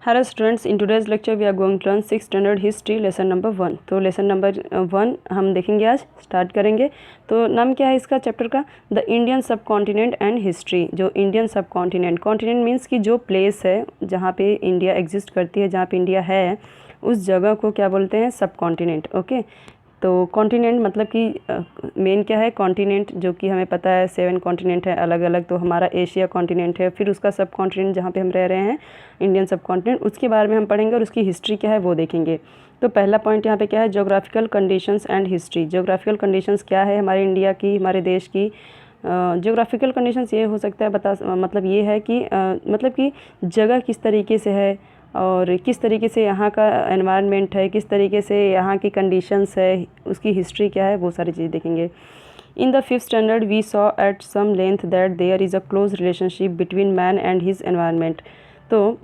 Hello students, in today's lecture we are going to learn 6th standard history lesson number 1। तो lesson number 1 हम देखेंगे, आज start करेंगे। तो नाम क्या है इसका चैप्टर का? द इंडियन सब कॉन्टिनेंट एंड हिस्ट्री। जो इंडियन सब कॉन्टिनेंट, कॉन्टिनेंट मीन्स कि जो प्लेस है जहाँ पे इंडिया एग्जिस्ट करती है, जहाँ पे इंडिया है, उस जगह को क्या बोलते हैं? सब कॉन्टिनेंट। ओके, तो कॉन्टिनेंट मतलब कि मेन क्या है? कॉन्टिनेंट, जो कि हमें पता है 7 कॉन्टिनेंट है अलग अलग। तो हमारा एशिया कॉन्टिनेंट है, फिर उसका सब कॉन्टिनेंट जहाँ पे हम रह रहे हैं, इंडियन सब कॉन्टिनेंट, उसके बारे में हम पढ़ेंगे और उसकी हिस्ट्री क्या है वो देखेंगे। तो पहला पॉइंट यहाँ पे क्या है? Geographical conditions and history. Geographical conditions क्या है हमारे इंडिया की, हमारे देश की? ज्योग्राफिकल कंडीशंस ये हो सकता है मतलब ये है कि मतलब कि जगह किस तरीके से है और किस तरीके से यहाँ का एनवायरनमेंट है, किस तरीके से यहाँ की कंडीशंस है, उसकी हिस्ट्री क्या है, वो सारी चीज़ें देखेंगे। In the 5th standard we saw at some length that there is a close relationship between man and his environment. तो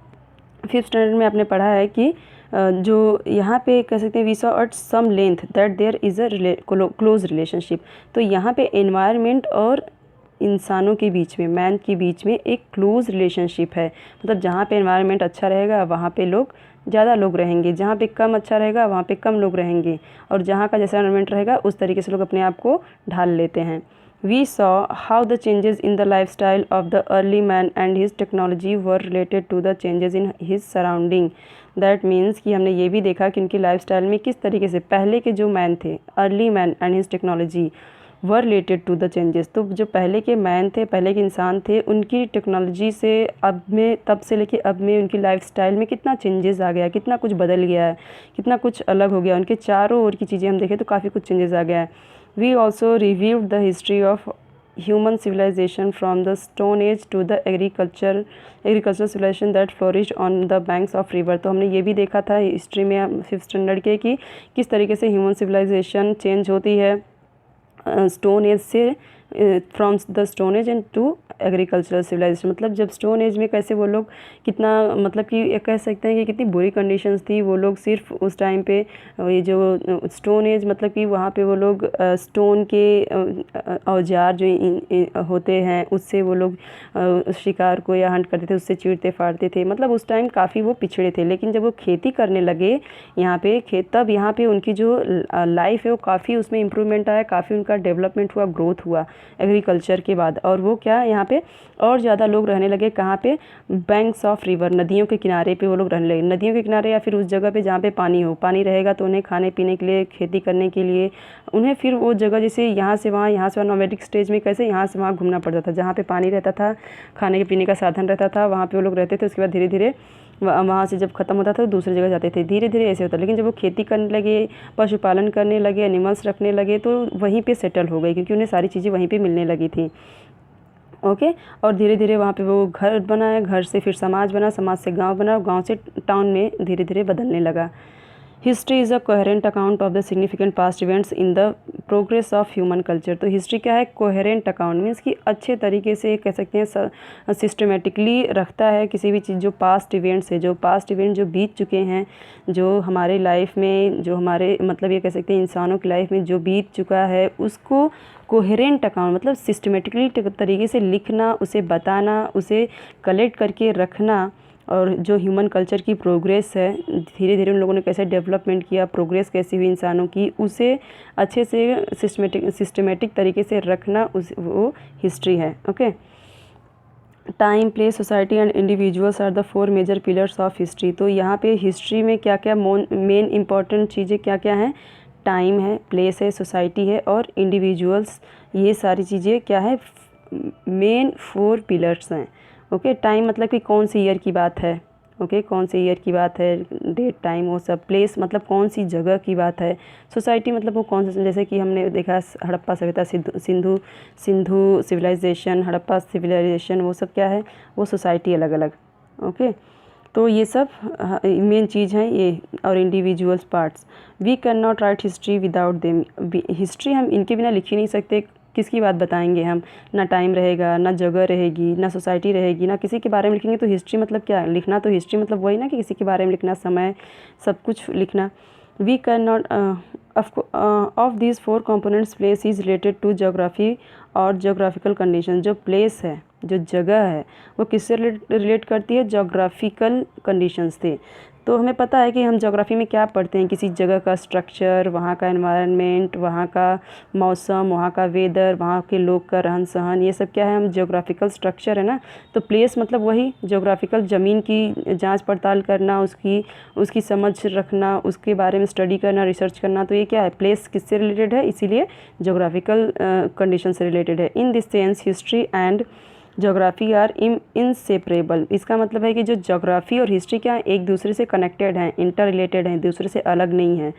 5th स्टैंडर्ड में आपने पढ़ा है कि जो यहाँ पे कह सकते हैं we saw at some length that there is a close relationship. तो यहाँ पे एनवायरनमेंट और इंसानों के बीच में, मैन के बीच में एक क्लोज रिलेशनशिप है। मतलब जहाँ पे एनवायरनमेंट अच्छा रहेगा वहाँ पे लोग ज़्यादा लोग रहेंगे, जहाँ पे कम अच्छा रहेगा वहाँ पे कम लोग रहेंगे, और जहाँ का जैसा एनवायरनमेंट रहेगा उस तरीके से लोग अपने आप को ढाल लेते हैं। We saw how the changes in the lifestyle of the early man and his technology were related to the changes in his surrounding. That means कि हमने ये भी देखा कि उनकी लाइफस्टाइल में किस तरीके से पहले के जो मैन थे, early man and his technology were related to the changes. तो जो पहले के मैन थे, पहले के इंसान थे, उनकी टेक्नोलॉजी से अब में, तब से लेके अब में उनकी लाइफस्टाइल में कितना चेंजेस आ गया, कितना कुछ बदल गया है, कितना कुछ अलग हो गया। उनके चारों ओर की चीज़ें हम देखें तो काफ़ी कुछ चेंजेस आ गया है। We also reviewed the history of human civilisation from the stone age to the agriculture civilisation that flourished on the banks of river. तो हमने ये भी देखा था हिस्ट्री में 5th स्टैंडर्ड के कि किस तरीके से ह्यूमन सिविलाइजेशन चेंज होती है स्टोन एज से, from the stone age and to agricultural civilisation. मतलब जब स्टोन एज में कैसे वो लोग कितना, मतलब कि ये कह सकते हैं कि कितनी बुरी कंडीशंस थी। वो लोग सिर्फ उस टाइम पे ये जो स्टोन एज, मतलब कि वहाँ पे वो लोग स्टोन के औजार जो होते हैं उससे वो लोग शिकार को या हंट करते थे, उससे चीरते फाड़ते थे। मतलब उस टाइम काफ़ी वो पिछड़े थे। लेकिन जब वो खेती करने लगे यहाँ पे तब यहाँ पे उनकी जो लाइफ है वो काफ़ी, उसमें इम्प्रूवमेंट आया, काफ़ी उनका डेवलपमेंट हुआ, ग्रोथ हुआ एग्रीकल्चर के बाद। और वो क्या, यहाँ पे और ज़्यादा लोग रहने लगे। कहाँ पे? बैंक्स ऑफ रिवर, नदियों के किनारे पे वो लोग रहने लगे। नदियों के किनारे या फिर उस जगह पे जहाँ पे पानी हो, पानी रहेगा तो उन्हें खाने पीने के लिए, खेती करने के लिए उन्हें फिर वो जगह, जैसे यहाँ से वहाँ, यहाँ से वहाँ, नोमैडिक स्टेज में कैसे यहाँ से वहाँ घूमना पड़ता था। जहाँ पे पानी रहता था, खाने पीने का साधन रहता था, वहाँ पे वो लोग रहते थे। उसके बाद धीरे धीरे वहाँ से जब ख़त्म होता था तो दूसरी जगह जाते थे। धीरे धीरे ऐसे होता। लेकिन जब वो खेती करने लगे, पशुपालन करने लगे, एनिमल्स रखने लगे, तो वहीं पे सेटल हो गए, क्योंकि उन्हें सारी चीज़ें वहीं पे मिलने लगी थी। ओके, और धीरे धीरे वहाँ पे वो घर बनाया, घर से फिर समाज बना, समाज से गांव बना, गांव से टाउन में धीरे धीरे बदलने लगा। History is a coherent account of the significant past events in the progress of human culture. तो हिस्ट्री क्या है? कोहेरेंट अकाउंट मीन्स कि अच्छे तरीके से कह सकते हैं सिस्टमेटिकली रखता है किसी भी चीज़, जो पास्ट इवेंट्स है, जो पास्ट इवेंट जो बीत चुके हैं, जो हमारे लाइफ में, जो हमारे मतलब ये कह सकते हैं इंसानों की लाइफ में जो बीत चुका है, उसको कोहेरेंट अकाउंट मतलब सिस्टमेटिकली तरीके से लिखना, उसे बताना, उसे कलेक्ट करके रखना। और जो ह्यूमन कल्चर की प्रोग्रेस है, धीरे धीरे उन लोगों ने कैसे डेवलपमेंट किया, प्रोग्रेस कैसी हुई इंसानों की, उसे अच्छे से सिस्टमेटिक तरीके से रखना, उस वो हिस्ट्री है। Okay, time, place, society and individuals are the 4 major pillars of history. तो यहाँ पे हिस्ट्री में क्या क्या मेन इंपॉर्टेंट चीज़ें क्या क्या हैं? टाइम है, प्लेस है, सोसाइटी है और इंडिविजुअल्स। ये सारी चीज़ें क्या है? मेन 4 पिलर्स हैं। ओके, टाइम मतलब कि कौन सी ईयर की बात है, ओके, कौन सी ईयर की बात है, डेट, टाइम, वो सब। प्लेस मतलब कौन सी जगह की बात है। सोसाइटी मतलब वो कौन सा, जैसे कि हमने देखा हड़प्पा सभ्यता, सिंधु सिविलाइजेशन, हड़प्पा सिविलाइजेशन, वो सब क्या है? वो सोसाइटी अलग अलग। ओके, तो ये सब मेन चीज़ हैं ये। और individuals parts, we can not write history without them. History हम इनके बिना लिख ही नहीं सकते। किसकी बात बताएंगे हम? ना टाइम रहेगा, ना जगह रहेगी, ना सोसाइटी रहेगी, ना किसी के बारे में लिखेंगे। तो हिस्ट्री मतलब क्या? लिखना। तो हिस्ट्री मतलब वही ना कि किसी के बारे में लिखना, समय, सब कुछ लिखना। We can not of these four components place is related to geography और जोग्राफिकल कंडीशन। जो प्लेस है, जो जगह है, वो किससे रिलेट करती है? जोग्राफिकल कंडीशंस से। तो हमें पता है कि हम ज्योग्राफी में क्या पढ़ते हैं, किसी जगह का स्ट्रक्चर, वहाँ का एनवायरनमेंट, वहाँ का मौसम, वहाँ का वेदर, वहाँ के लोग का रहन सहन, ये सब क्या है? हम ज्योग्राफिकल स्ट्रक्चर है ना। तो प्लेस मतलब वही ज्योग्राफिकल ज़मीन की जांच पड़ताल करना, उसकी समझ रखना, उसके बारे में स्टडी करना, रिसर्च करना। तो ये क्या है? प्लेस किससे रिलेटेड है? इसीलिए ज्योग्राफिकल कंडीशन से रिलेटेड है। In this sense history and geography are inseparable. इसका मतलब है कि जो जोग्राफ़ी और हिस्ट्री क्या है? एक दूसरे से कनेक्टेड हैं, इंटर रिलेटेड हैं, एक दूसरे से अलग नहीं हैं।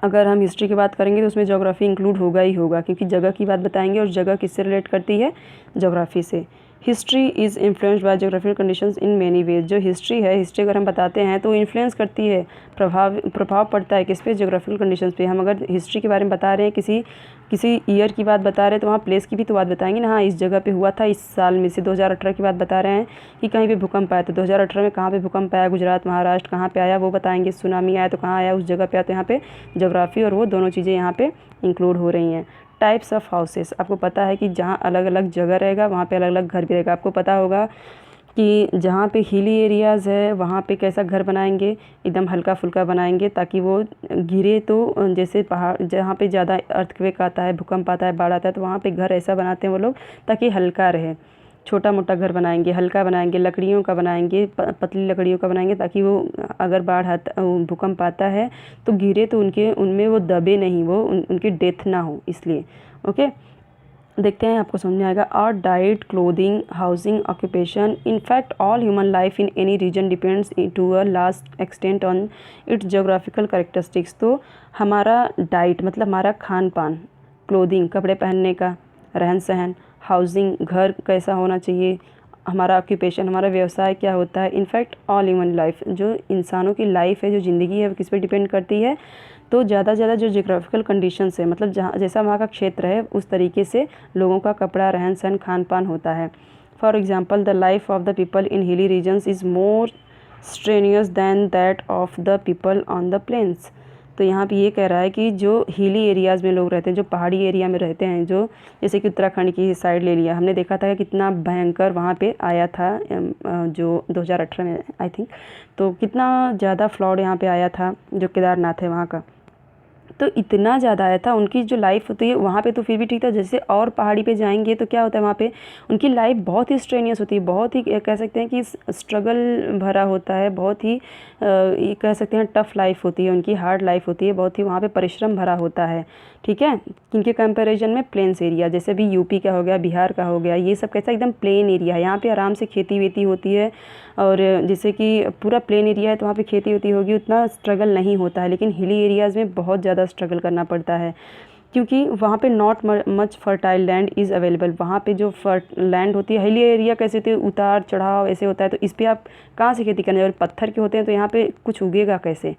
अगर हम हिस्ट्री की बात करेंगे तो उसमें जोग्राफ़ी इंक्लूड होगा ही होगा, क्योंकि जगह की बात बताएंगे और जगह किससे रिलेट करती है? जोग्राफ़ी से। History is influenced by geographical conditions in many ways. जो हिस्ट्री है, हिस्ट्री अगर हम बताते हैं तो इन्फ्लुएंस करती है, प्रभाव पड़ता है किस पे? जोग्राफिकल कंडीशंस पे। हम अगर हिस्ट्री के बारे में बता रहे हैं, किसी ईयर की बात बता रहे हैं, तो वहाँ प्लेस की भी तो बात बताएंगे ना। हाँ, इस जगह पे हुआ था, इस साल में से 2018 की बात बता रहे हैं कि कहीं पे भूकंप आया, तो 2018 में कहाँ पे भूकंप आया, गुजरात, महाराष्ट्र, कहाँ पे आया वो बताएंगे। सुनामी आया तो कहाँ आया, उस जगह पे आया। तो यहाँ पे जोग्राफ़ी और वो दोनों चीज़ें यहाँ पे इंक्लूड हो रही हैं। टाइप्स ऑफ हाउसेस, आपको पता है कि जहाँ अलग अलग जगह रहेगा वहाँ पे अलग अलग घर भी रहेगा। आपको पता होगा कि जहाँ पे हिली एरियाज़ है वहाँ पे कैसा घर बनाएंगे? एकदम हल्का फुल्का बनाएंगे, ताकि वो गिरे तो, जैसे पहाड़ जहाँ पे ज़्यादा अर्थक्वेक आता है, भूकंप आता है, बाढ़ आता है, तो वहाँ पे घर ऐसा बनाते हैं वो लोग ताकि हल्का रहे। छोटा मोटा घर बनाएंगे, हल्का बनाएंगे, लकड़ियों का बनाएंगे, पतली लकड़ियों का बनाएंगे, ताकि वो अगर भूकंप आता है तो गिरे तो उनमें वो दबे नहीं, वो उनकी डेथ ना हो, इसलिए। ओके, देखते हैं आपको समझ में आएगा। Our diet, clothing, housing, occupation, in fact all human life in any region depends to a large extent on its geographical characteristics. तो हमारा डाइट मतलब हमारा खान पान, क्लोथिंग कपड़े पहनने का, रहन सहन, हाउसिंग घर कैसा होना चाहिए, हमारा ऑक्यूपेशन हमारा व्यवसाय क्या होता है, इनफैक्ट ऑल ह्यूमन लाइफ जो इंसानों की लाइफ है, जो ज़िंदगी है, वो किस पे डिपेंड करती है? तो ज़्यादा से ज़्यादा जो जियोग्राफिकल कंडीशंस है, मतलब जहाँ जैसा वहाँ का क्षेत्र है उस तरीके से लोगों का कपड़ा, रहन सहन, खान पान होता है। For example, the life of the people in hilly regions is more strenuous than that of the people on the plains. तो यहाँ पे ये कह रहा है कि जो हिली एरियाज़ में लोग रहते हैं, जो पहाड़ी एरिया में रहते हैं, जो जैसे कि उत्तराखंड की साइड ले लिया, हमने देखा था कि कितना भयंकर वहाँ पे आया था जो 2018 में आई थिंक। तो कितना ज़्यादा फ्लड यहाँ पे आया था, जो केदारनाथ है वहाँ का। तो इतना ज़्यादा आया था, उनकी जो लाइफ होती है वहाँ पे तो फिर भी ठीक था। जैसे और पहाड़ी पे जाएंगे तो क्या होता है, वहाँ पे उनकी लाइफ बहुत ही स्ट्रेनियस होती है, बहुत ही कह सकते हैं कि स्ट्रगल भरा होता है, बहुत ही ये कह सकते हैं टफ़ लाइफ होती है उनकी, हार्ड लाइफ होती है, बहुत ही वहाँ पे परिश्रम भरा होता है। ठीक है, इनके कंपैरिजन में प्लेन्स एरिया, जैसे भी यूपी का हो गया, बिहार का हो गया, ये सब कैसा एकदम प्लेन एरिया है। यहाँ पे आराम से खेती वेती होती है, और जैसे कि पूरा प्लेन एरिया है तो वहाँ पे खेती होती होगी, उतना स्ट्रगल नहीं होता है। लेकिन हिली एरियाज़ में बहुत ज़्यादा स्ट्रगल करना पड़ता है, क्योंकि वहाँ पे not much fertile land is available. वहाँ पे जो लैंड होती है, हिली एरिया कैसे होती है, उतार चढ़ाव ऐसे होता है, तो इस पर आप कहाँ से खेती करने, और पत्थर के होते हैं तो यहाँ पे कुछ उगेगा कैसे?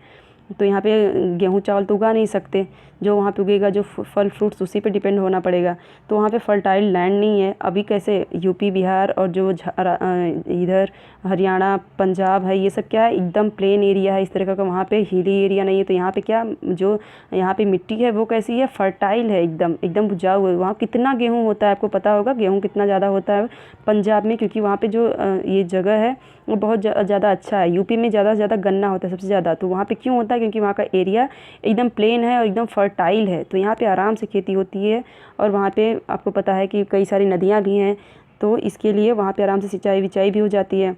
तो यहाँ पे गेहूँ चावल तो उगा नहीं सकते, जो वहाँ पे उगेगा जो फल फ्रूट्स उसी पे डिपेंड होना पड़ेगा। तो वहाँ पे फर्टाइल लैंड नहीं है। अभी कैसे यूपी बिहार और जो इधर हरियाणा पंजाब है, ये सब क्या है, एकदम प्लेन एरिया है इस तरह का, वहाँ पे हिली एरिया नहीं है। तो यहाँ पे क्या, जो यहाँ पे मिट्टी है वो कैसी है, फर्टाइल है, एकदम एकदम उपजाऊ हुआ है। वहाँ कितना गेहूँ होता है, आपको पता होगा गेहूँ कितना ज़्यादा होता है पंजाब में, क्योंकि वहाँ पे जो ये जगह है वो बहुत ज़्यादा अच्छा है। यूपी में ज़्यादा से ज़्यादा गन्ना होता है सबसे ज़्यादा। तो वहाँ पे क्यों होता है, क्योंकि वहाँ का एरिया एकदम प्लेन है और एकदम फर्टाइल है, तो यहाँ पे आराम से खेती होती है। और वहाँ पे आपको पता है कि कई सारी नदियाँ भी हैं, तो इसके लिए वहाँ पे आराम से सिंचाई विचाई भी हो जाती है।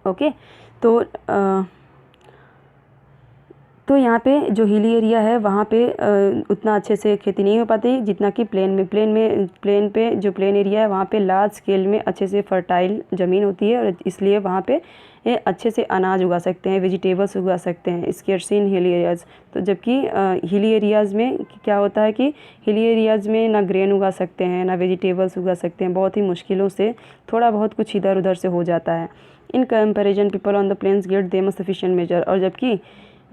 ओके, तो यहाँ पे जो हिली एरिया है वहाँ पे उतना अच्छे से खेती नहीं हो पाती जितना कि प्लेन पे जो प्लेन एरिया है वहाँ पे लार्ज स्केल में अच्छे से फर्टाइल ज़मीन होती है, और इसलिए वहाँ पे अच्छे से अनाज उगा सकते हैं, वेजिटेबल्स उगा सकते हैं, स्केर्स इन हिली एरियाज़। तो जबकि हिली एरियाज़ में क्या होता है कि हिली एरियाज़ में ना ग्रेन उगा सकते हैं, ना वेजिटेबल्स उगा सकते हैं, बहुत ही मुश्किलों से थोड़ा बहुत कुछ इधर उधर से हो जाता है। In comparison people on the plains get them sufficient measure. और जबकि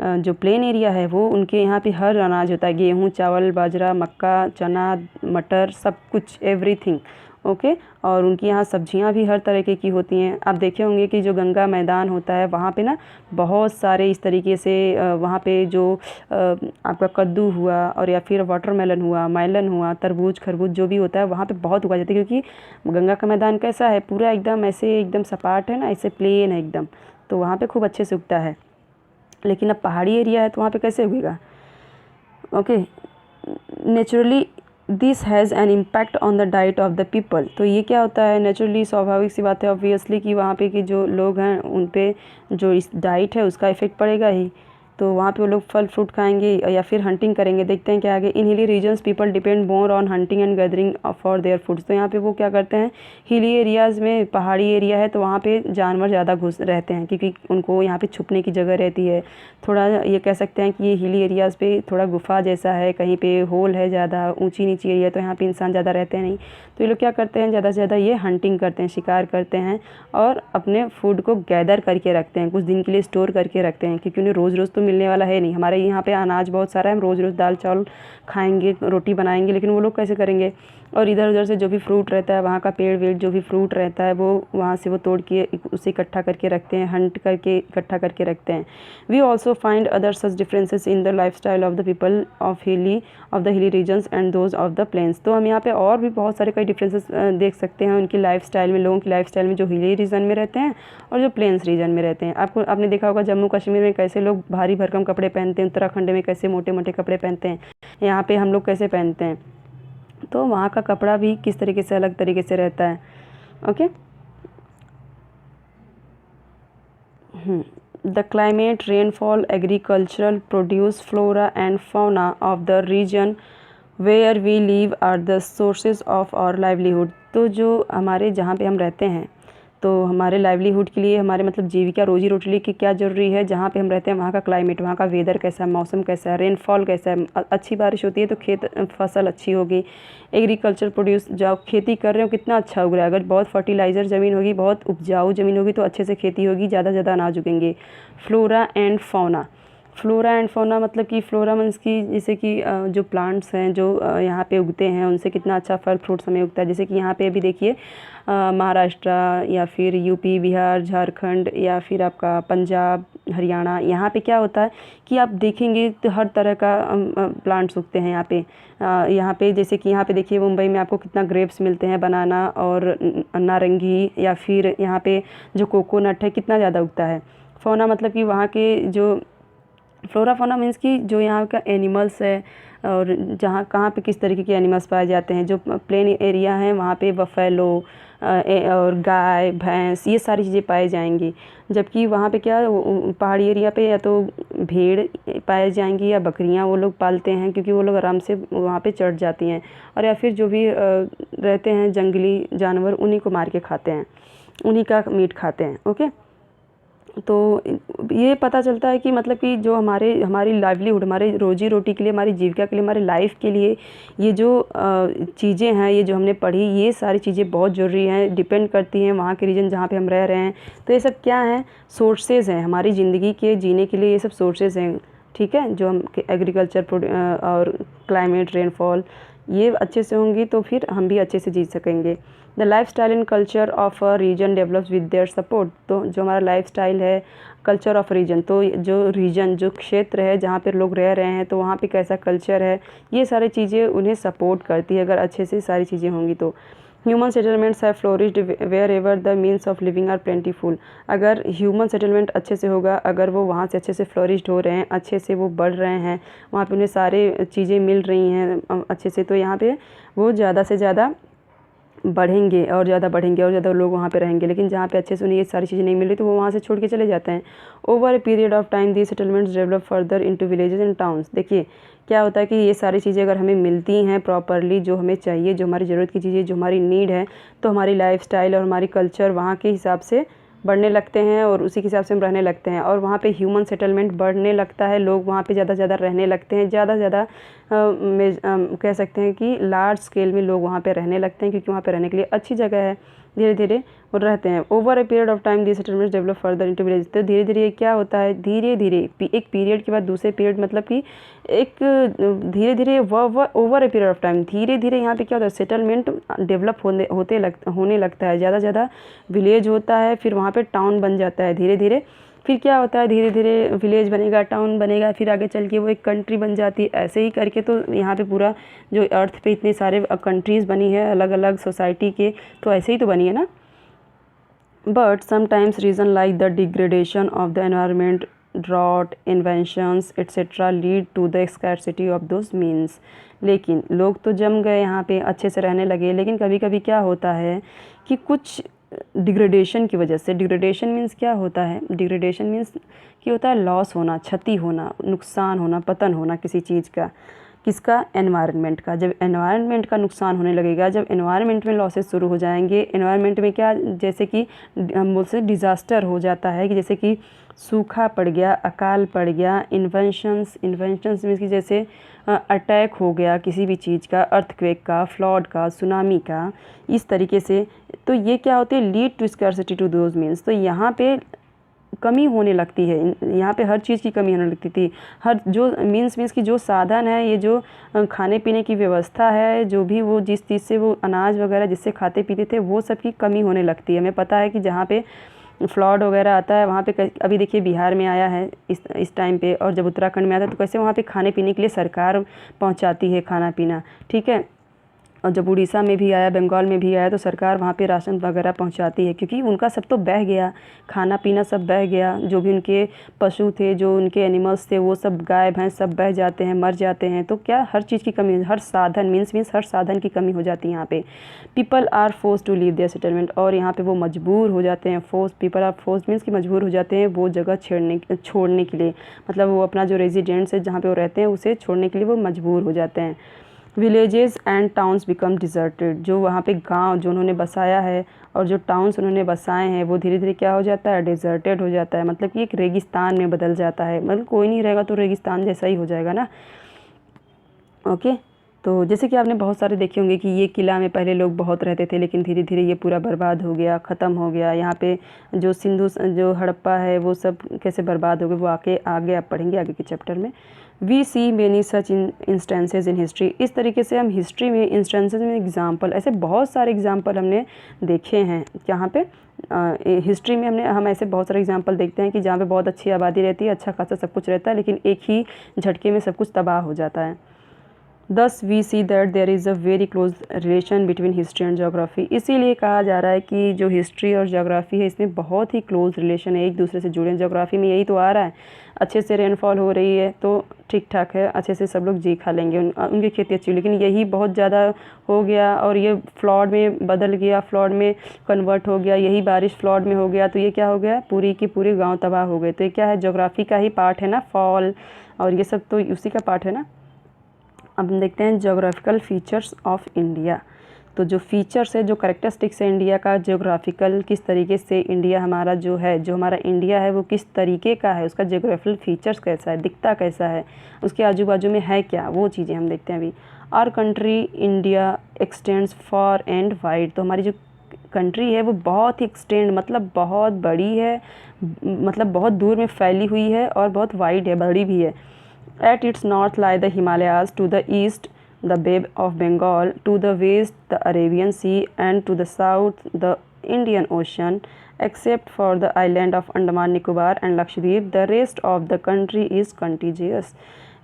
जो प्लेन एरिया है वो उनके यहाँ पे हर अनाज होता है, गेहूँ चावल बाजरा मक्का चना मटर सब कुछ एवरीथिंग ओके। और उनकी यहाँ सब्जियाँ भी हर तरीके की होती हैं। आप देखे होंगे कि जो गंगा मैदान होता है वहाँ पे ना बहुत सारे इस तरीके से वहाँ पे जो आपका कद्दू हुआ और या फिर वाटरमेलन हुआ, मेलन हुआ, तरबूज खरबूज जो भी होता है वहाँ पे बहुत उगाया जाता है, क्योंकि गंगा का मैदान कैसा है, पूरा एकदम ऐसे एकदम सपाट है ना, ऐसे प्लेन है एकदम, तो वहाँ पे खूब अच्छे से उगता है। लेकिन अब पहाड़ी एरिया है तो वहाँ पे कैसे उगेगा? Okay. Naturally this has an impact on the diet of the people. तो ये क्या होता है, नेचुरली स्वाभाविक सी बात है ऑब्वियसली कि वहाँ पे के जो लोग हैं उन पे जो इस डाइट है उसका इफ़ेक्ट पड़ेगा ही। तो वहाँ पे वो लोग फल फ्रूट खाएंगे या फिर हंटिंग करेंगे। देखते हैं क्या आगे। In hilly regions people depend more on hunting and gathering for their foods. तो यहाँ पे वो क्या करते हैं, हिली एरियाज़ में, पहाड़ी एरिया है तो वहाँ पे जानवर ज़्यादा घुस रहते हैं, क्योंकि उनको यहाँ पे छुपने की जगह रहती है। थोड़ा ये कह सकते हैं कि ये हिली एरियाज़ पे थोड़ा गुफा जैसा है, कहीं पे होल है ज़्यादा, ऊंची नीची एरिया, तो यहाँ पे इंसान ज़्यादा रहते हैं नहीं। तो ये लोग क्या करते हैं, ज़्यादा से ज़्यादा ये हंटिंग करते हैं, शिकार करते हैं और अपने फूड को गैदर करके रखते हैं, कुछ दिन के लिए स्टोर करके रखते हैं, क्योंकि उन्हें रोज़ रोज़ तो मिलने वाला है नहीं। हमारे यहाँ पे अनाज बहुत सारा है, हम रोज़ रोज़ दाल चावल खाएंगे, रोटी बनाएंगे, लेकिन वो लोग कैसे करेंगे? और इधर उधर से जो भी फ्रूट रहता है, वहाँ का पेड़ वेड़ जो भी फ्रूट रहता है वो वहाँ से वो तोड़ के उसे इकट्ठा करके रखते हैं, हंट करके इकट्ठा करके रखते हैं। We also find other such differences in the life style of the people of the hilly regions and those of the plains. तो हम यहाँ पे और भी बहुत सारे कई डिफरेंसेस देख सकते हैं उनकी लाइफ स्टाइल में, लोगों की लाइफ स्टाइल में, जो हिली रीजन में रहते हैं और जो प्लेन्स रीजन में रहते हैं। आपने देखा होगा जम्मू कश्मीर में कैसे लोग भारी भरकम कपड़े पहनते हैं, उत्तराखंड में कैसे मोटे मोटे कपड़े पहनते हैं, यहाँ पे हम लोग कैसे पहनते हैं। तो वहाँ का कपड़ा भी किस तरीके से अलग तरीके से रहता है। Okay. The climate, rainfall, agricultural produce, flora and fauna of the region where we live are the sources of our livelihood. तो जो हमारे जहाँ पे हम रहते हैं, तो हमारे लाइवलीहुड के लिए, हमारे मतलब जीविका रोजी रोटी की क्या ज़रूरी है, जहाँ पे हम रहते हैं वहाँ का क्लाइमेट, वहाँ का वेदर कैसा है, मौसम कैसा है, रेनफॉल कैसा है, अच्छी बारिश होती है तो खेत फसल अच्छी होगी। एग्रीकल्चर प्रोड्यूस, जो आप खेती कर रहे हो कितना अच्छा उग रहा है, अगर बहुत फर्टिलाइज़र ज़मीन होगी, बहुत उपजाऊ ज़मीन होगी तो अच्छे से खेती होगी, ज़्यादा से ज़्यादा अनाज उगेंगे। Flora and fauna, flora and fauna मतलब कि फ्लोरा मीन्स की जैसे कि जो प्लांट्स हैं जो यहाँ पे उगते हैं उनसे कितना अच्छा फल फ्रूट्स हमें उगता है। जैसे कि यहाँ पे अभी देखिए महाराष्ट्र या फिर यूपी, बिहार, झारखंड या फिर आपका पंजाब, हरियाणा, यहाँ पे क्या होता है कि आप देखेंगे तो हर तरह का प्लांट्स उगते हैं यहाँ पे। यहाँ पे जैसे कि यहाँ पे देखिए मुंबई में आपको कितना ग्रेप्स मिलते हैं, बनाना और नारंगी, या फिर यहाँ पे जो कोकोनट है कितना ज़्यादा उगता है। फौना मतलब कि वहाँ के जो फ्लोरा फौना मीन्स कि जो यहाँ का एनिमल्स है और जहाँ कहाँ पे किस तरीके के एनिमल्स पाए जाते हैं। जो प्लेन एरिया है वहाँ पे बफेलो और गाय भैंस ये सारी चीज़ें पाई जाएंगी, जबकि वहाँ पे क्या पहाड़ी एरिया पे या तो भेड़ पाए जाएंगी या बकरियाँ वो लोग पालते हैं, क्योंकि वो लोग आराम से वहाँ पे चढ़ जाती हैं, और या फिर जो भी रहते हैं जंगली जानवर उन्हीं को मार के खाते हैं, उन्हीं का मीट खाते हैं। ओके। तो ये पता चलता है कि मतलब कि जो हमारी लाइवलीहुड, हमारे रोजी रोटी के लिए, हमारी जीविका के लिए, हमारी लाइफ के लिए ये जो चीज़ें हैं, ये जो हमने पढ़ी, ये सारी चीज़ें बहुत ज़रूरी हैं, डिपेंड करती हैं वहाँ के रीजन जहाँ पे हम रह रहे हैं। तो ये सब क्या हैं, सोर्सेज हैं हमारी ज़िंदगी के जीने के लिए, ये सब सोर्सेज हैं। ठीक है, जो हम एग्रीकल्चर और क्लाइमेट, रेनफॉल ये अच्छे से होंगी तो फिर हम भी अच्छे से जी सकेंगे। The life style and culture of a region develops with their support. तो जो हमारा लाइफ स्टाइल है, कल्चर ऑफ रीजन, तो जो रीजन, जो क्षेत्र है जहाँ पर लोग रह रहे हैं, तो वहाँ पे कैसा कल्चर है, ये सारी चीज़ें उन्हें सपोर्ट करती है अगर अच्छे से सारी चीज़ें होंगी तो। Human settlements have flourished wherever the means of living are plentiful. अगर ह्यूमन सेटलमेंट अच्छे से होगा, अगर वो वहाँ से अच्छे से फ्लोरिश्ड हो रहे हैं, अच्छे से वो बढ़ रहे हैं, वहाँ पे उन्हें सारे चीज़ें मिल रही हैं अच्छे से, तो यहाँ पे वो ज़्यादा से ज़्यादा बढ़ेंगे और ज़्यादा बढ़ेंगे और ज़्यादा लोग वहाँ पे रहेंगे। लेकिन जहाँ पे अच्छे से उन्हें ये सारी चीज़ें नहीं मिल रही तो वो वहाँ से छोड़ के चले जाते हैं। Over a period of time the settlements develop further into villages and towns. देखिए क्या होता है कि ये सारी चीज़ें अगर हमें मिलती हैं प्रॉपरली, जो हमें चाहिए, जो हमारी ज़रूरत की चीज़ें, जो हमारी नीड है, तो हमारी लाइफ स्टाइल और हमारी कल्चर वहाँ के हिसाब से बढ़ने लगते हैं और उसी के हिसाब से हम रहने लगते हैं, और वहाँ पे ह्यूमन सेटलमेंट बढ़ने लगता है, लोग वहाँ पे ज़्यादा से ज़्यादा रहने लगते हैं, ज़्यादा से ज़्यादा कह सकते हैं कि लार्ज स्केल में लोग वहाँ पे रहने लगते हैं, क्योंकि वहाँ पे रहने के लिए अच्छी जगह है। धीरे धीरे वो रहते हैं। Over a period of time this settlements develop further into village. तो धीरे धीरे क्या होता है, धीरे धीरे एक पीरियड के बाद दूसरे पीरियड, मतलब कि एक धीरे धीरे over a period of time धीरे धीरे यहाँ पे क्या होता है, सेटलमेंट डेवलप होने लगता है, ज़्यादा ज़्यादा विलेज होता है, फिर वहाँ पे टाउन बन जाता है धीरे धीरे। फिर क्या होता है, धीरे धीरे विलेज बनेगा, टाउन बनेगा, फिर आगे चल के वो एक कंट्री बन जाती है। ऐसे ही करके तो यहाँ पे पूरा जो अर्थ पे इतने सारे कंट्रीज़ बनी है अलग अलग सोसाइटी के, तो ऐसे ही तो बनी है ना। But sometimes reason like the degradation of the environment, drought, inventions etcetera lead to the scarcity of those means. लेकिन लोग तो जम गए यहाँ पे, अच्छे से रहने लगे, लेकिन कभी कभी क्या होता है कि कुछ डिग्रेडेशन की वजह से, डिग्रेडेशन मीन्स क्या होता है, डिग्रेडेशन मीन्स कि होता है लॉस होना, क्षति होना, नुकसान होना, पतन होना किसी चीज़ का, किसका, एनवायरनमेंट का। जब एनवायरनमेंट का नुकसान होने लगेगा, जब एनवायरनमेंट में लॉसेस शुरू हो जाएंगे, एनवायरनमेंट में क्या, जैसे कि हम बोलते हैं डिज़ास्टर हो जाता है, कि जैसे कि सूखा पड़ गया, अकाल पड़ गया, इन्वेंशंस मीन्स कि जैसे अटैक हो गया किसी भी चीज़ का, अर्थक्वेक का, फ्लड का, सुनामी का, इस तरीके से। तो ये क्या होती है, lead to scarcity to those means. तो यहाँ पे कमी होने लगती है, यहाँ पे हर चीज़ की कमी होने लगती थी। हर जो मीन्स कि जो साधन है, ये जो खाने पीने की व्यवस्था है, जो भी वो जिस चीज़ से वो अनाज वगैरह जिससे खाते पीते थे, वो सब की कमी होने लगती है। हमें पता है कि जहाँ पे फ्लड वगैरह आता है वहाँ पे, अभी देखिए बिहार में आया है इस टाइम पे, और जब उत्तराखंड में आता है तो कैसे वहाँ पे खाने पीने के लिए सरकार पहुँचाती है खाना पीना, ठीक है। और जब उड़ीसा में भी आया, बंगाल में भी आया, तो सरकार वहाँ पे राशन वगैरह पहुँचाती है, क्योंकि उनका सब तो बह गया, खाना पीना सब बह गया, जो भी उनके पशु थे, जो उनके एनिमल्स थे, वो सब गाय भैंस सब बह जाते हैं, मर जाते हैं। तो क्या, हर चीज़ की कमी, हर साधन मीन्स हर साधन की कमी हो जाती है यहाँ पे। People are force to leave their settlement, और यहाँ पे वो मजबूर हो जाते हैं, पीपल आर फोर्स मीन्स कि मजबूर हो जाते हैं वो जगह छोड़ने के लिए, मतलब वो अपना जो रेजिडेंट्स है जहाँ पे वो रहते हैं उसे छोड़ने के लिए वो मजबूर हो जाते हैं। Villages and towns become deserted, जो वहाँ पे गांव जो उन्होंने बसाया है और जो टाउन्स उन्होंने बसाए हैं, वो धीरे धीरे क्या हो जाता है, डिजर्टेड हो जाता है, मतलब कि एक रेगिस्तान में बदल जाता है। मतलब कोई नहीं रहेगा तो रेगिस्तान जैसा ही हो जाएगा ना। ओके, तो जैसे कि आपने बहुत सारे देखे होंगे कि ये किला में पहले लोग बहुत रहते थे, लेकिन धीरे धीरे ये पूरा बर्बाद हो गया, ख़त्म हो गया। यहाँ पे जो जो हड़प्पा है वो सब कैसे बर्बाद हो गए, वो आगे आप पढ़ेंगे आगे के चैप्टर में। We see many such instances in history, इस तरीके से हम हिस्ट्री में इंस्टेंसेज में एग्जाम्पल, ऐसे बहुत सारे एग्जाम्पल हमने देखे हैं। यहाँ पे हिस्ट्री में हम ऐसे बहुत सारे एग्जाम्पल देखते हैं कि जहाँ पे बहुत अच्छी आबादी रहती है, अच्छा खासा सब कुछ रहता है, लेकिन एक ही झटके में सब कुछ तबाह हो जाता है। Thus we see that there is a very close relation between history and geography, इसीलिए कहा जा रहा है कि जो हिस्ट्री और जोग्राफ़ी है इसमें बहुत ही क्लोज रिलेशन है, एक दूसरे से जुड़े हैं। जोग्राफ़ी में यही तो आ रहा है, अच्छे से रेनफॉल हो रही है तो ठीक ठाक है, अच्छे से सब लोग जी खा लेंगे, उनकी खेती अच्छी, लेकिन यही बहुत ज़्यादा हो गया और ये फ्लड में बदल गया, फ्लड में कन्वर्ट हो गया, यही बारिश फ्लड में हो गया, तो ये क्या हो गया, पूरी की पूरी गाँव तबाह हो गए। तो ये क्या है, जोग्राफ़ी का ही पार्ट है ना, फॉल और ये सब तो उसी का पार्ट है ना। अब हम देखते हैं जोग्राफिकल फीचर्स ऑफ इंडिया। तो जो फीचर्स है, जो कैरेक्टरिस्टिक्स है इंडिया का, जोग्राफिकल किस तरीके से इंडिया हमारा जो है, जो हमारा इंडिया है वो किस तरीके का है, उसका जोग्राफिकल फीचर्स कैसा है, दिखता कैसा है, उसके आजू बाजू में है क्या, वो चीज़ें हम देखते हैं अभी। Our country India extends far and wide, तो हमारी जो कंट्री है वो बहुत ही एक्सटेंड, मतलब बहुत बड़ी है, मतलब बहुत दूर में फैली हुई है और बहुत वाइड है, बड़ी भी है। At its north lie the Himalayas, to the east the Bay of Bengal, to the west the Arabian Sea, and to the south the Indian Ocean. Except for the island of Andaman Nicobar and Lakshadweep, the rest of the country is contiguous.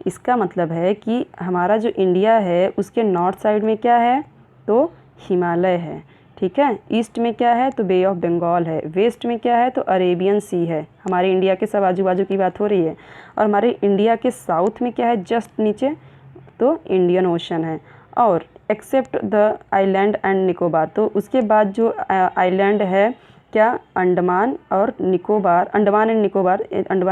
इसका मतलब है कि हमारा जो India है उसके north side में क्या है, तो हिमालय है, ठीक है। ईस्ट में क्या है, तो बे ऑफ बंगाल है। वेस्ट में क्या है, तो अरेबियन सी है। हमारे इंडिया के सब आजू बाजू की बात हो रही है। और हमारे इंडिया के साउथ में क्या है, जस्ट नीचे, तो इंडियन ओशन है। और except the island and Nicobar, तो उसके बाद जो आइलैंड है क्या, अंडमान और निकोबार, अंडमान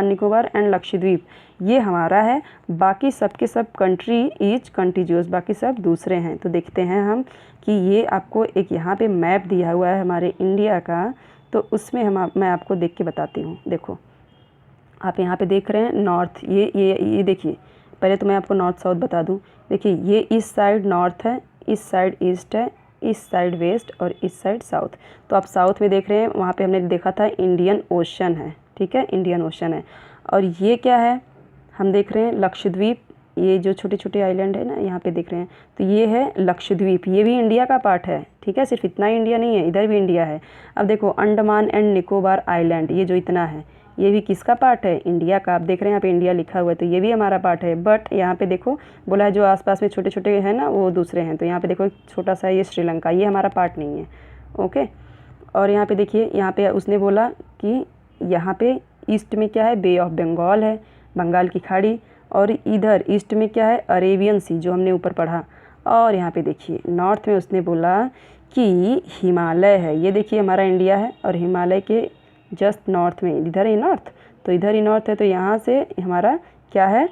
निकोबार एंड लक्षद्वीप, ये हमारा है। बाकी सब के सब कंट्री इज कंटिन्यूअस, बाकी सब दूसरे हैं। तो देखते हैं हम कि ये आपको एक यहाँ पे मैप दिया हुआ है हमारे इंडिया का, तो उसमें मैं आपको देख के बताती हूँ। देखो आप यहाँ पे देख रहे हैं नॉर्थ, ये देखिए, पहले तो मैं आपको नॉर्थ साउथ बता दूँ। देखिए ये इस साइड नॉर्थ है, इस साइड ईस्ट है, इस साइड वेस्ट और इस साइड साउथ। तो आप साउथ में देख रहे हैं, वहाँ पे हमने देखा था इंडियन ओशन है, ठीक है, इंडियन ओशन है। और ये क्या है, हम देख रहे हैं लक्षद्वीप, ये जो छोटे छोटे आइलैंड है ना यहाँ पे देख रहे हैं, तो ये है लक्षद्वीप, ये भी इंडिया का पार्ट है, ठीक है, सिर्फ इतना ही इंडिया नहीं है, इधर भी इंडिया है। अब देखो अंडमान एंड निकोबार आइलैंड, ये जो इतना है ये भी किसका पार्ट है, इंडिया का। आप देख रहे हैं यहाँ पे इंडिया लिखा हुआ है, तो ये भी हमारा पार्ट है। बट यहाँ पे देखो बोला है जो आसपास में छोटे छोटे हैं ना वो दूसरे हैं, तो यहाँ पे देखो एक छोटा सा ये श्रीलंका, ये हमारा पार्ट नहीं है, ओके। और यहाँ पे देखिए, यहाँ पे उसने बोला कि यहाँ पे ईस्ट में क्या है, बे ऑफ बंगाल है, बंगाल की खाड़ी, और इधर ईस्ट में क्या है, अरेबियन सी, जो हमने ऊपर पढ़ा। और यहाँ पे देखिए नॉर्थ में उसने बोला कि हिमालय है, ये देखिए हमारा इंडिया है, और हिमालय के जस्ट नॉर्थ में इधर ही नॉर्थ, तो इधर ही नॉर्थ है, तो यहाँ से हमारा क्या है,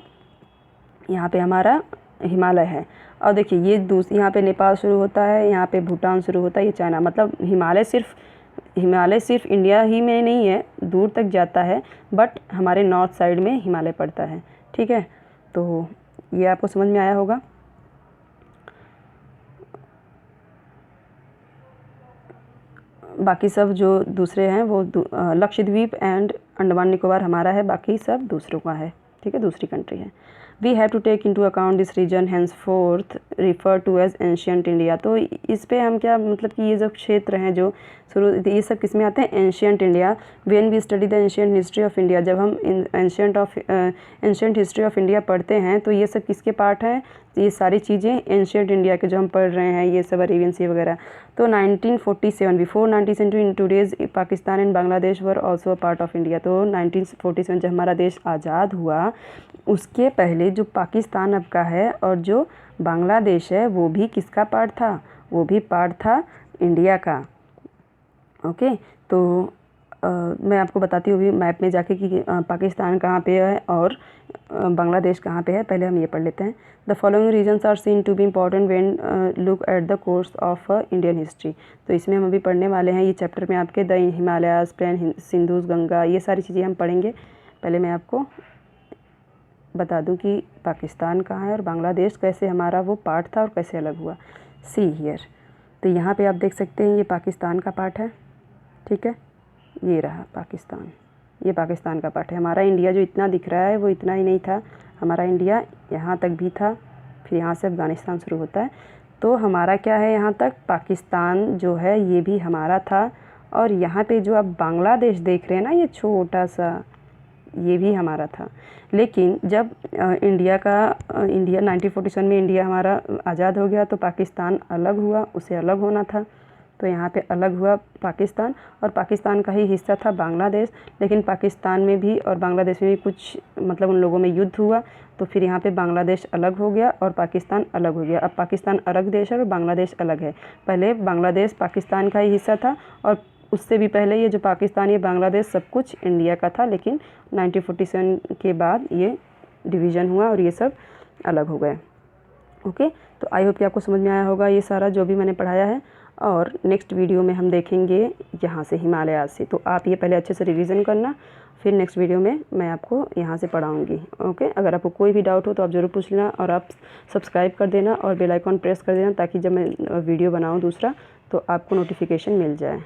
यहाँ पे हमारा हिमालय है। और देखिए ये यहाँ पे नेपाल शुरू होता है, यहाँ पे भूटान शुरू होता है, ये चाइना, मतलब हिमालय सिर्फ इंडिया ही में नहीं है, दूर तक जाता है, बट हमारे नॉर्थ साइड में हिमालय पड़ता है, ठीक है। तो ये आपको समझ में आया होगा। बाकी सब जो दूसरे हैं वो लक्षद्वीप एंड अंडमान निकोबार हमारा है, बाकी सब दूसरों का है, ठीक है, दूसरी कंट्री है। We have to take into account this region henceforth refer to as ancient India. तो इस पे हम क्या मतलब कि ये जो क्षेत्र हैं जो शुरू, ये सब किस में आते हैं, ancient India. When we study the ancient history of India, जब हम एंशियंट हिस्ट्री ऑफ इंडिया पढ़ते हैं तो ये सब किसके पार्ट हैं, ये सारी चीज़ें एंशियंट इंडिया के जो हम पढ़ रहे हैं, ये सब अरेबियन सी वगैरह। तो 1947 before 1970 in today's Pakistan and Bangladesh were also a part of India. तो 1947 जब हमारा देश आज़ाद हुआ उसके पहले जो पाकिस्तान अब का है और जो बांग्लादेश है वो भी किसका पार्ट था, वो भी पार्ट था इंडिया का, ओके। तो मैं आपको बताती हूँ मैप में जाके कि पाकिस्तान कहाँ पे है और बांग्लादेश कहाँ पे है। पहले हम ये पढ़ लेते हैं। The following regions are seen to be important when look at the course of Indian history. तो इसमें हम अभी पढ़ने वाले हैं, ये चैप्टर में आपके द हिमालयाज, प्लेन, सिंधुस, गंगा, ये सारी चीज़ें हम पढ़ेंगे। पहले मैं आपको बता दूं कि पाकिस्तान कहाँ है और बांग्लादेश कैसे हमारा वो पार्ट था और कैसे अलग हुआ। सी हियर, तो यहाँ पे आप देख सकते हैं ये पाकिस्तान का पार्ट है, ठीक है, ये रहा पाकिस्तान, ये पाकिस्तान का पार्ट है। हमारा इंडिया जो इतना दिख रहा है वो इतना ही नहीं था, हमारा इंडिया यहाँ तक भी था, फिर यहाँ से अफ़गानिस्तान शुरू होता है। तो हमारा क्या है, यहाँ तक पाकिस्तान जो है ये भी हमारा था। और यहाँ पे जो आप बांग्लादेश देख रहे हैं ना, ये छोटा सा, ये भी हमारा था। लेकिन जब इंडिया 1947 में इंडिया हमारा आज़ाद हो गया तो पाकिस्तान अलग हुआ, उसे अलग होना था, तो यहाँ पे अलग हुआ पाकिस्तान, और पाकिस्तान का ही हिस्सा था बांग्लादेश। लेकिन पाकिस्तान में भी और बांग्लादेश में भी कुछ मतलब उन लोगों में युद्ध हुआ, तो फिर यहाँ पे बांग्लादेश अलग हो गया और पाकिस्तान अलग हो गया। अब पाकिस्तान अलग देश है और बांग्लादेश अलग है। पहले बांग्लादेश पाकिस्तान का ही हिस्सा था और उससे भी पहले ये जो पाकिस्तान, ये बांग्लादेश सब कुछ इंडिया का था। लेकिन 1947 के बाद ये डिवीज़न हुआ और ये सब अलग हो गए, ओके। तो आई होप कि आपको समझ में आया होगा ये सारा जो भी मैंने पढ़ाया है। और नेक्स्ट वीडियो में हम देखेंगे यहाँ से हिमालय से। तो आप ये पहले अच्छे से रिवीजन करना, फिर नेक्स्ट वीडियो में मैं आपको यहाँ से पढ़ाऊँगी, ओके। अगर आपको कोई भी डाउट हो तो आप ज़रूर पूछ लेना, और आप सब्सक्राइब कर देना और बेल आइकॉन प्रेस कर देना, ताकि जब मैं वीडियो बनाऊँ दूसरा तो आपको नोटिफिकेशन मिल जाए।